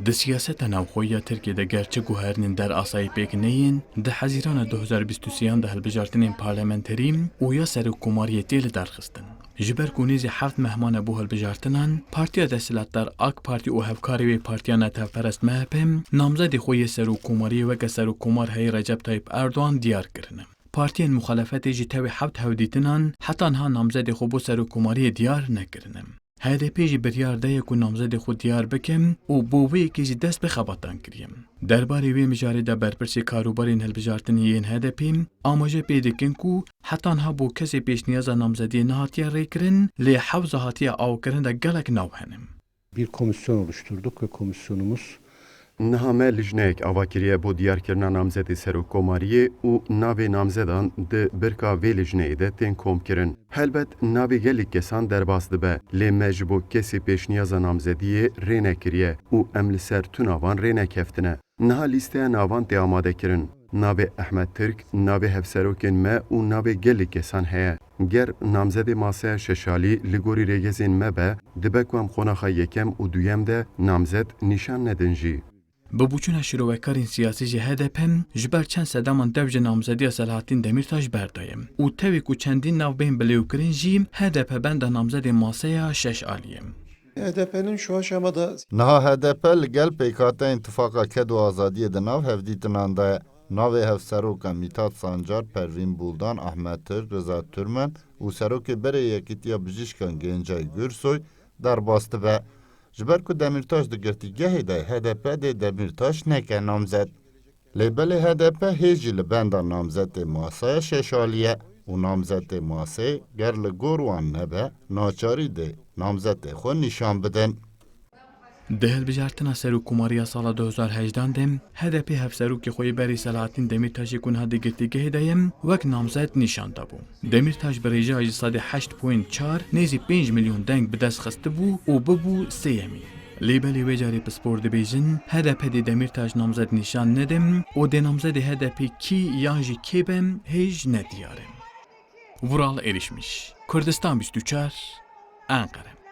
Di siyaseta navxweya Tirkiye de gerçi guhernên der asayî pêk neyên, di hezîrana 2023 de hilbijartinên parlamenterî û ya serokkomariyê tê li derxistin. Ji ber ku nêzî heft mehman bû hilbijartinan, Partiya Desthilatdar AK Parti û hevkarê wê Partiya Netewperest MHP namzedê xwe yê serokkomariyê weke serokkomar heyê Recep Tayyip Erdogan diyar kirine. Partiyên muxalefetê jî tevê heft hewdîtinan heta niha namzedê xwe bo serokkomariyê diyar nekirine. HDP jî biryar daye ku namzedê xwe diyar bikin û bo wê yekê jî dest bi xebatan kiriye. Derbarê wê mijarê de berpirsê karûbarên hilbijartinê yên HDP amaje pê dikin ku heta niha bo kesê pêşniyaza namzediyê nehatiye rêkirin, lê hewza hatiye awkirin de gelek nav hene. Bir komisyon oluşturduk ve komisyonumuz Niha me lijneyek avakiriye bo diyarkirina namzedê serokkomariyê û navê namzedan di birka vê lijneyê de tên komkirin. Helbet navê gelek kesan derbas dibe, lê me ji bo kesê pêşniyaza namzediyê rê nekiriye û em li ser tu navan rê nekeftine. Niha lîsteya navan tê amadekirin. Navê Ehmed Tirk, navê hevserokên me û navê gelek kesan heye. Ger namzedê masaya şeşalî li gorî rêgezên me be, dibe ku em xonaxa yekem û duyem de namzed nîşan nedin jî. Bi bûçûna şîrovekarên siyasî jî HDP ji ber çend sedaman dev ji namzediya Selahattin Demirtaş berdaye û tevê ku çendîn navbên bilêwkirin jî HDP benda namzedê masaya şeş aliye. HDP'nin şu aşamada Niha HDP li gel pêkata İttifaka Ked û Azadiyê di nav hevdîtinan de navê hevserokan Mithat Sancar, Pervîn Buldan, Ahmed Tir, Rıza Türmen û serokê berê Yekîtiya Bijîşkan Gencay Gürsoy derbas dibe. Ji ber ku Demirtaş di girtîgehê de HDP dê Demirtaş neke namzed. Lê belê HDP hê jî li benda namzedê masaya şeşaliye û namzedê masayê ger li gor wan nebe naçarî dê namzedê xwe nîşan bidin. Di hilbijartina serokkomariya sala 2018 de HDP hevserokê xwe yê berê Selahattin Demirtaşê ku niha di girtîgehê de ye wek namzed nîşan dabû. Demirtaş bi rêjeya ji sadê 8.4 nêzî 5 milyon deng bi dest xistibû û bibû sêyemî. Lê belê wê carê pispor dibêjin HDP dê Demirtaş namzed nîşan nedim û dê namzedê HDP kî yan jî kê be hêj nediyar e. Vural erişmiş. Kurdistan 24 Ankara.